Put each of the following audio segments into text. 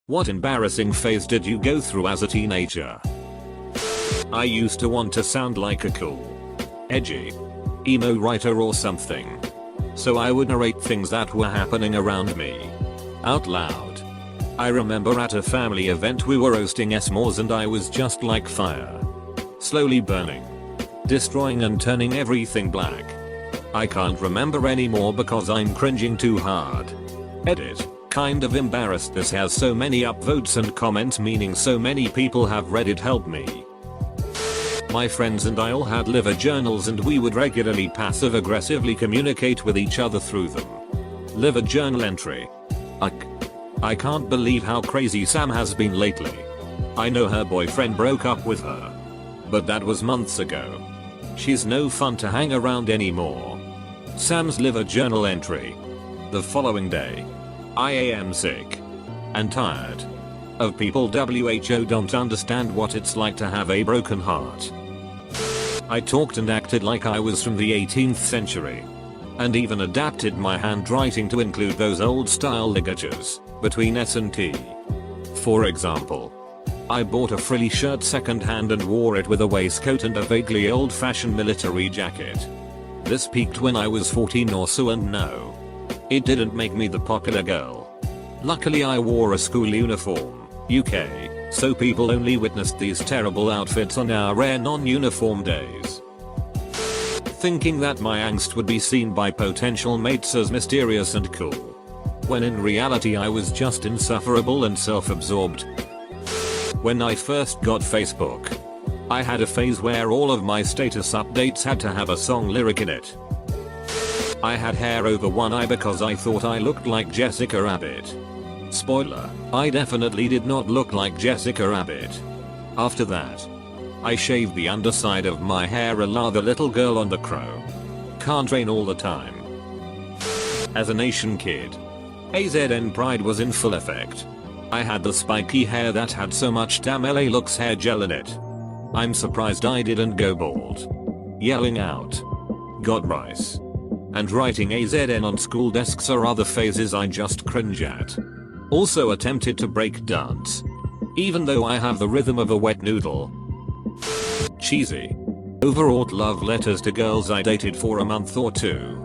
What embarrassing phase did you go through as a teenager? I used to want to sound like a cool, edgy, emo writer or something. So I would narrate things that were happening around me out loud. I remember at a family event we were roasting s'mores and I was just like fire. Slowly burning, destroying and turning everything black. I can't remember anymore because I'm cringing too hard. Edit. Kind of embarrassed this has so many upvotes and comments, meaning so many people have read it. Help me. My friends and I all had liver journals and we would regularly passive aggressively communicate with each other through them. Liver journal entry. Ugh. I can't believe how crazy Sam has been lately. I know her boyfriend broke up with her, but that was months ago. She's no fun to hang around anymore. Sam's liver journal entry. The following day, I am sick and tired of people. WHO don't understand what it's like to have a broken heart. I talked and acted like I was from the 18th century. And even adapted my handwriting to include those old style ligatures between S and T. For example, I bought a frilly shirt second hand and wore it with a waistcoat and a vaguely old fashioned military jacket. This peaked when I was 14 or so, and no, it didn't make me the popular girl. Luckily I wore a school uniform, UK, so people only witnessed these terrible outfits on our rare non-uniform days. Thinking that my angst would be seen by potential mates as mysterious and cool, when in reality I was just insufferable and self-absorbed. When I first got Facebook, I had a phase where all of my status updates had to have a song lyric in it. I had hair over one eye because I thought I looked like Jessica Rabbit. Spoiler, I definitely did not look like Jessica Rabbit. After that, I shaved the underside of my hair a la the little girl on The Crow. Can't rain all the time. As a nation kid, AZN pride was in full effect. I had the spiky hair that had so much damn LA looks hair gel in it. I'm surprised I didn't go bald. Yelling out, "Got rice," and writing AZN on school desks are other phases I just cringe at. Also attempted to break dance, even though I have the rhythm of a wet noodle. Cheesy. Overwrought love letters to girls I dated for a month or two.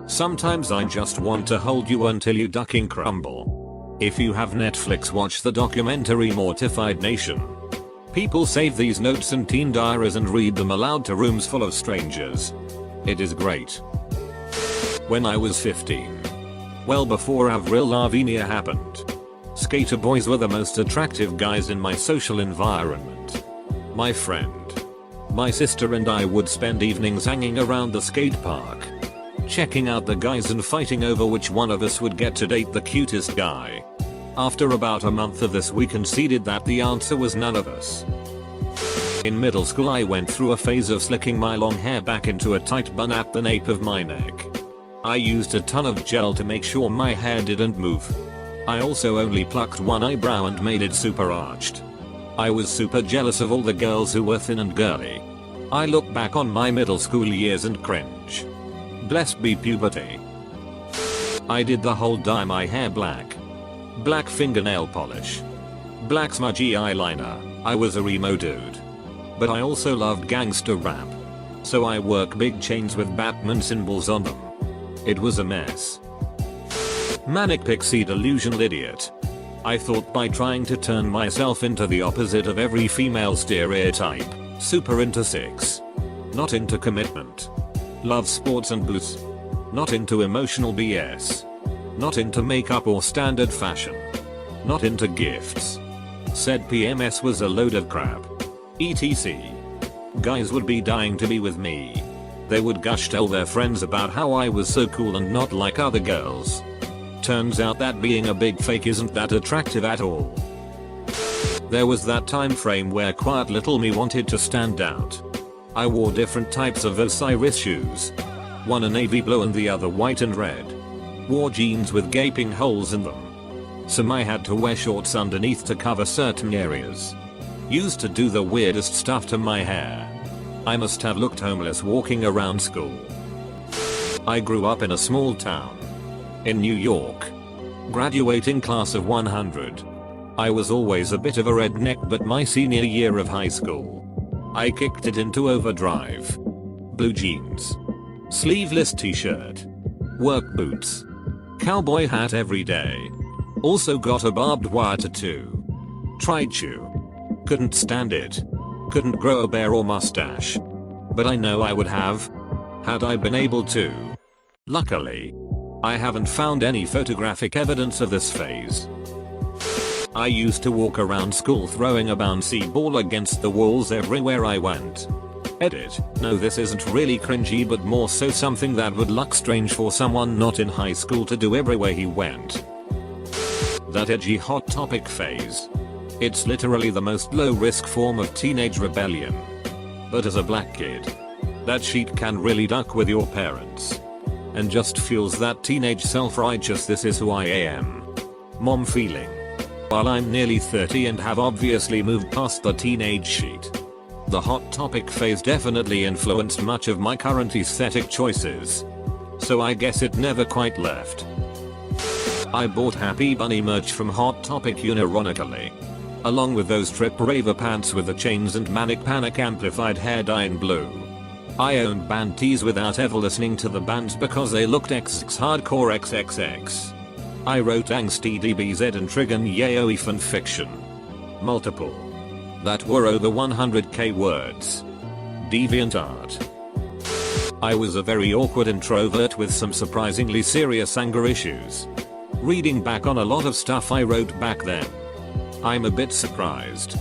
Sometimes I just want to hold you until you ducking crumble. If you have Netflix, watch the documentary Mortified Nation. People save these notes in teen diaries and read them aloud to rooms full of strangers. It is great. When I was 15. Well before Avril Lavigne happened. Skater boys were the most attractive guys in my social environment. My friend, my sister and I would spend evenings hanging around the skate park, checking out the guys and fighting over which one of us would get to date the cutest guy. After about a month of this we conceded that the answer was none of us. In middle school I went through a phase of slicking my long hair back into a tight bun at the nape of my neck. I used a ton of gel to make sure my hair didn't move. I also only plucked one eyebrow and made it super arched. I was super jealous of all the girls who were thin and girly. I look back on my middle school years and cringe. Blessed be puberty. I did the whole dye my hair black. Black fingernail polish. Black smudgy eyeliner. I was a emo dude. But I also loved gangster rap. So I wore big chains with Batman symbols on them. It was a mess. Manic pixie delusional idiot. I thought by trying to turn myself into the opposite of every female stereotype, super into sex, not into commitment, love sports and blues, not into emotional BS, not into makeup or standard fashion, not into gifts, said PMS was a load of crap, etc. Guys would be dying to be with me. They would gush tell their friends about how I was so cool and not like other girls. Turns out that being a big fake isn't that attractive at all. There was that time frame where quiet little me wanted to stand out. I wore different types of Osiris shoes. One a navy blue and the other white and red. Wore jeans with gaping holes in them. Some I had to wear shorts underneath to cover certain areas. Used to do the weirdest stuff to my hair. I must have looked homeless walking around school. I grew up in a small town in New York. Graduating class of 100. I was always a bit of a redneck, but my senior year of high school, I kicked it into overdrive. Blue jeans, sleeveless t-shirt, work boots, cowboy hat every day. Also got a barbed wire tattoo. Tried to. Couldn't stand it. Couldn't grow a beard or mustache. But I know I would have, had I been able to. Luckily, I haven't found any photographic evidence of this phase. I used to walk around school throwing a bouncy ball against the walls everywhere I went. Edit. No, this isn't really cringy, but more so something that would look strange for someone not in high school to do everywhere he went. That edgy hot topic phase. It's literally the most low risk form of teenage rebellion. But as a black kid, that shit can really duck with your parents. And just fuels that teenage self-righteous "this is who I am" mom feeling. While I'm nearly 30 and have obviously moved past the teenage shit, the hot topic phase definitely influenced much of my current aesthetic choices. So I guess it never quite left. I bought Happy Bunny merch from Hot Topic unironically, along with those Trip Raver pants with the chains and Manic Panic amplified hair dye in blue. I owned band tees without ever listening to the bands because they looked XX hardcore XXX. I wrote angsty DBZ and Trigon Yaoi fanfiction. Multiple. That were over 100k words. DeviantArt. I was a very awkward introvert with some surprisingly serious anger issues. Reading back on a lot of stuff I wrote back then, I'm a bit surprised.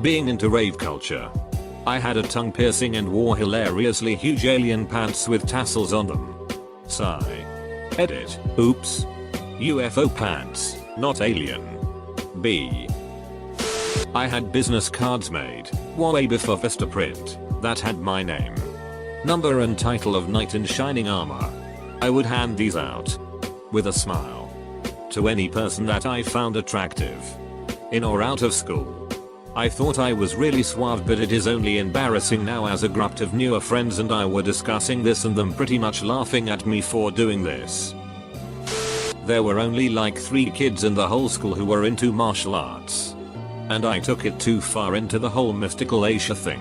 Being into rave culture, I had a tongue piercing and wore hilariously huge alien pants with tassels on them. Sigh. Edit. Oops. UFO pants, not alien. B. I had business cards made, way before Vistaprint, that had my name, number and title of knight in shining armor. I would hand these out, with a smile, to any person that I found attractive, in or out of school. I thought I was really suave, but it is only embarrassing now as a group of newer friends and I were discussing this and them pretty much laughing at me for doing this. There were only like 3 kids in the whole school who were into martial arts. And I took it too far into the whole mystical Asia thing.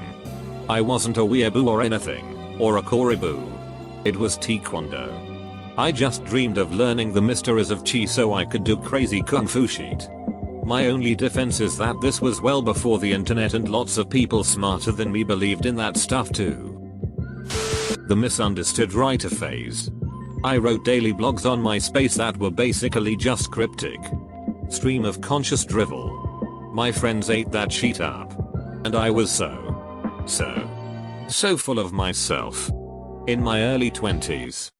I wasn't a weeaboo or anything, or a koriboo. It was taekwondo. I just dreamed of learning the mysteries of chi so I could do crazy kung fu shit. My only defense is that this was well before the internet and lots of people smarter than me believed in that stuff too. The misunderstood writer phase. I wrote daily blogs on MySpace that were basically just cryptic stream of conscious drivel. My friends ate that shit up. And I was so full of myself. In my early 20s.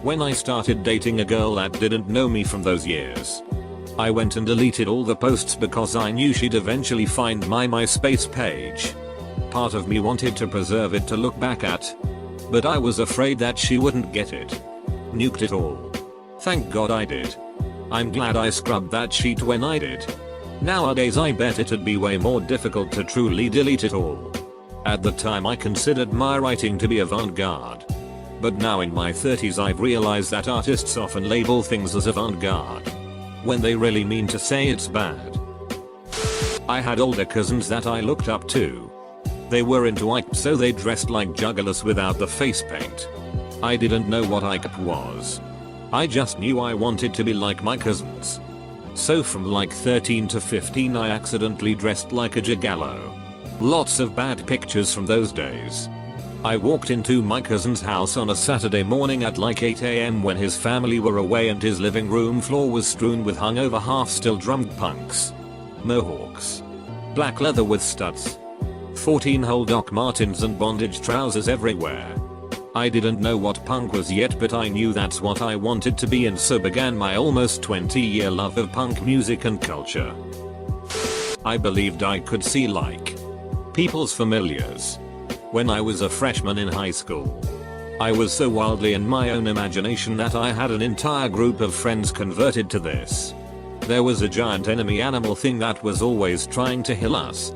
When I started dating a girl that didn't know me from those years, I went and deleted all the posts because I knew she'd eventually find my MySpace page. Part of me wanted to preserve it to look back at, but I was afraid that she wouldn't get it. Nuked it all. Thank God I did. I'm glad I scrubbed that sheet when I did. Nowadays I bet it'd be way more difficult to truly delete it all. At the time I considered my writing to be avant-garde. But now in my 30s I've realized that artists often label things as avant-garde when they really mean to say it's bad. I had older cousins that I looked up to. They were into Ike, so they dressed like juggalos without the face paint. I didn't know what Ike was. I just knew I wanted to be like my cousins. So from like 13 to 15 I accidentally dressed like a gigallo. Lots of bad pictures from those days. I walked into my cousin's house on a Saturday morning at like 8 AM when his family were away and his living room floor was strewn with hungover half-still drummed punks. Mohawks. Black leather with studs. 14-hole Doc Martens and bondage trousers everywhere. I didn't know what punk was yet, but I knew that's what I wanted to be, and so began my almost 20-year love of punk music and culture. I believed I could see like people's familiars when I was a freshman in high school. I was so wildly in my own imagination that I had an entire group of friends converted to this. There was a giant enemy animal thing that was always trying to heal us.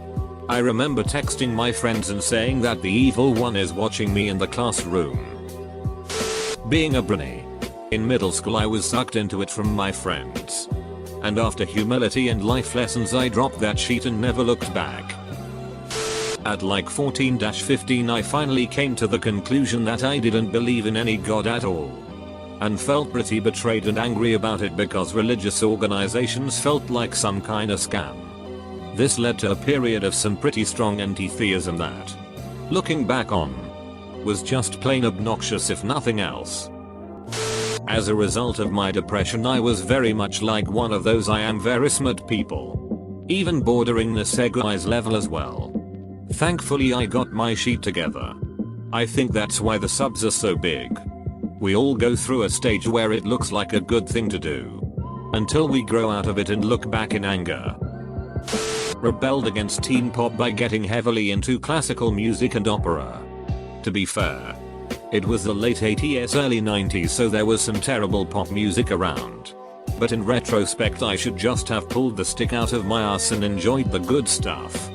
I remember texting my friends and saying that the evil one is watching me in the classroom. Being a brony. In middle school I was sucked into it from my friends. And after humility and life lessons I dropped that sheet and never looked back. At like 14-15 I finally came to the conclusion that I didn't believe in any god at all. And felt pretty betrayed and angry about it because religious organizations felt like some kinda scam. This led to a period of some pretty strong anti-theism that, looking back on, was just plain obnoxious if nothing else. As a result of my depression I was very much like one of those I am very smart people. Even bordering the segues level as well. Thankfully I got my sheet together. I think that's why the subs are so big. We all go through a stage where it looks like a good thing to do. Until we grow out of it and look back in anger. Rebelled against teen pop by getting heavily into classical music and opera. To be fair, it was the late 80s early 90s so there was some terrible pop music around. But in retrospect I should just have pulled the stick out of my ass and enjoyed the good stuff.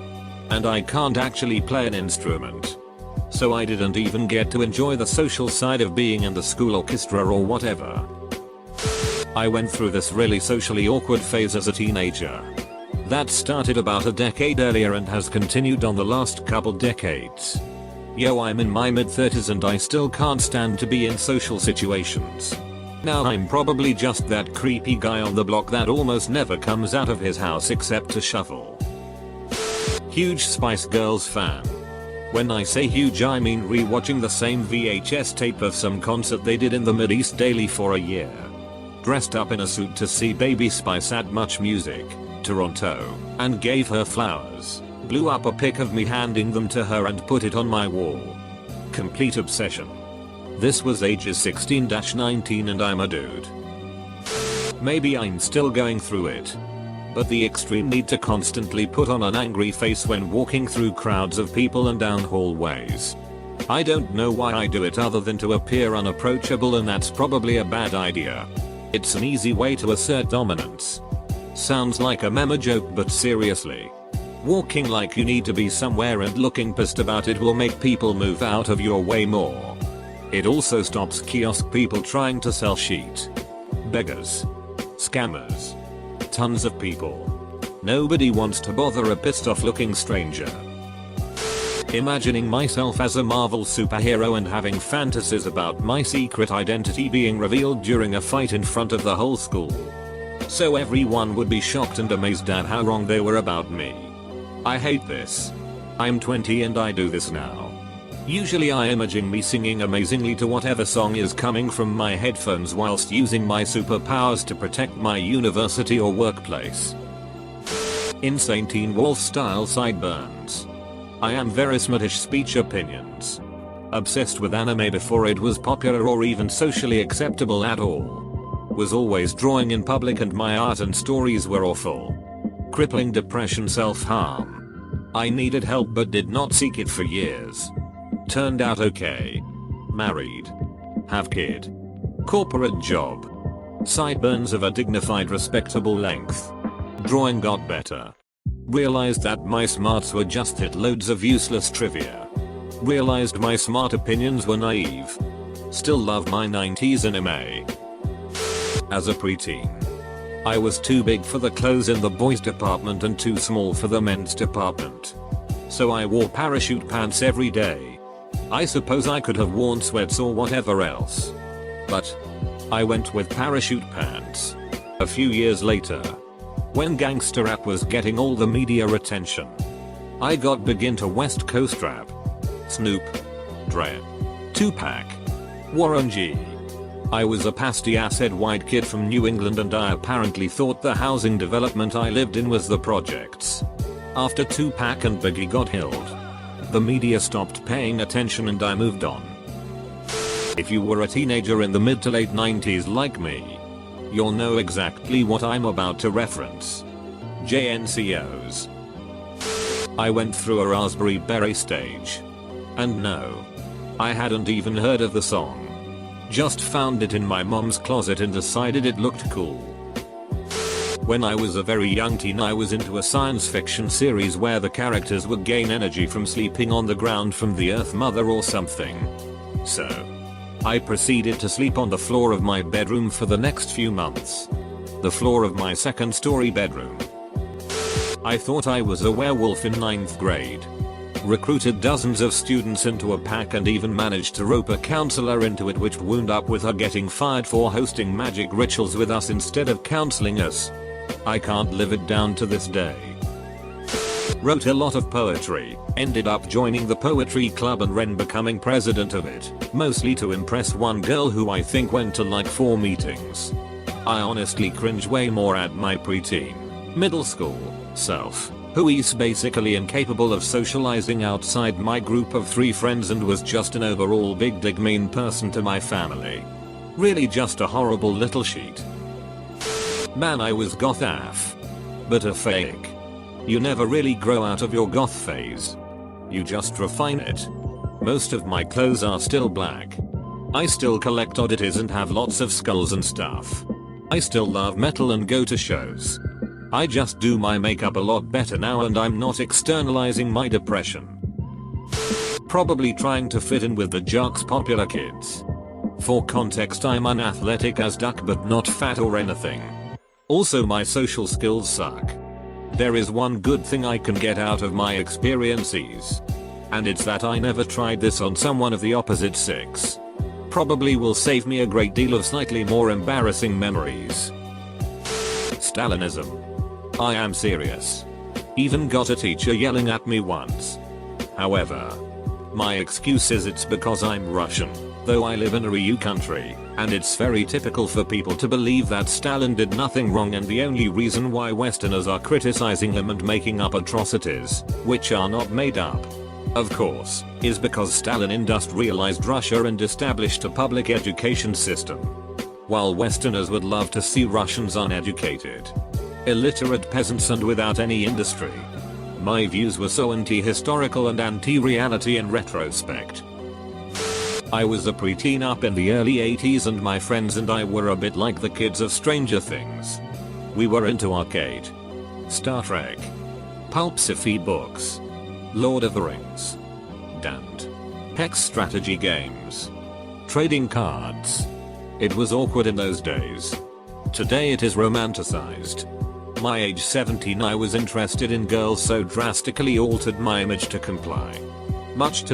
And I can't actually play an instrument. So I didn't even get to enjoy the social side of being in the school orchestra or whatever. I went through this really socially awkward phase as a teenager. That started about a decade earlier and has continued on the last couple decades. Yo, I'm in my mid-30s and I still can't stand to be in social situations. Now I'm probably just that creepy guy on the block that almost never comes out of his house except to shuffle. Huge Spice Girls fan. When I say huge I mean rewatching the same VHS tape of some concert they did in the Mideast daily for a year. Dressed up in a suit to see Baby Spice at Much Music, Toronto, and gave her flowers. Blew up a pic of me handing them to her and put it on my wall. Complete obsession. This was ages 16-19 and I'm a dude. Maybe I'm still going through it. But the extreme need to constantly put on an angry face when walking through crowds of people and down hallways. I don't know why I do it other than to appear unapproachable, and that's probably a bad idea. It's an easy way to assert dominance. Sounds like a meme joke, but seriously. Walking like you need to be somewhere and looking pissed about it will make people move out of your way more. It also stops kiosk people trying to sell shit. Beggars. Scammers. Tons of people. Nobody wants to bother a pissed off looking stranger. Imagining myself as a Marvel superhero and having fantasies about my secret identity being revealed during a fight in front of the whole school. So everyone would be shocked and amazed at how wrong they were about me. I hate this. I'm 20 and I do this now. Usually I imagine me singing amazingly to whatever song is coming from my headphones whilst using my superpowers to protect my university or workplace. Insane Teen Wolf style sideburns. I am very smartish speech opinions. Obsessed with anime before it was popular or even socially acceptable at all. Was always drawing in public and my art and stories were awful. Crippling depression, self-harm. I needed help but did not seek it for years. Turned out okay. Married. Have kid. Corporate job. Sideburns of a dignified respectable length. Drawing got better. Realized that my smarts were just hit loads of useless trivia. Realized my smart opinions were naive. Still love my 90s anime. As a preteen, I was too big for the clothes in the boys department and too small for the men's department. So I wore parachute pants every day. I suppose I could have worn sweats or whatever else. But I went with parachute pants. A few years later, when gangster rap was getting all the media attention, I got big into West Coast rap. Snoop, Dre, Tupac, Warren G. I was a pasty-assed white kid from New England and I apparently thought the housing development I lived in was the projects. After Tupac and Biggie got killed, the media stopped paying attention and I moved on. If you were a teenager in the mid to late 90s like me, you'll know exactly what I'm about to reference. JNCOs. I went through a Raspberry Beret stage. And no, I hadn't even heard of the song. Just found it in my mom's closet and decided it looked cool. When I was a very young teen I was into a science fiction series where the characters would gain energy from sleeping on the ground from the Earth Mother or something. So, I proceeded to sleep on the floor of my bedroom for the next few months. The floor of my second story bedroom. I thought I was a werewolf in 9th grade. Recruited dozens of students into a pack and even managed to rope a counselor into it, which wound up with her getting fired for hosting magic rituals with us instead of counseling us. I can't live it down to this day. Wrote a lot of poetry, ended up joining the poetry club and then becoming president of it, mostly to impress one girl who I think went to like 4 meetings. I honestly cringe way more at my preteen, middle school self, who is basically incapable of socializing outside my group of 3 friends and was just an overall big dig mean person to my family. Really just a horrible little sheet. Man, I was goth AF. But a fake. You never really grow out of your goth phase. You just refine it. Most of my clothes are still black. I still collect oddities and have lots of skulls and stuff. I still love metal and go to shows. I just do my makeup a lot better now and I'm not externalizing my depression. Probably trying to fit in with the jocks popular kids. For context, I'm unathletic as duck but not fat or anything. Also, my social skills suck. There is one good thing I can get out of my experiences. And it's that I never tried this on someone of the opposite sex. Probably will save me a great deal of slightly more embarrassing memories. Stalinism. I am serious. Even got a teacher yelling at me once. However, my excuse is it's because I'm Russian, though I live in a EU country, and it's very typical for people to believe that Stalin did nothing wrong and the only reason why Westerners are criticizing him and making up atrocities, which are not made up, of course, is because Stalin industrialized Russia and established a public education system. While Westerners would love to see Russians uneducated, illiterate peasants and without any industry. My views were so anti-historical and anti-reality in retrospect. I was a preteen up in the early 80s and my friends and I were a bit like the kids of Stranger Things. We were into arcade, Star Trek, pulp sci-fi books, Lord of the Rings, and hex strategy games, trading cards. It was awkward in those days. Today it is romanticized. My age 17, I was interested in girls so drastically altered my image to comply. Much to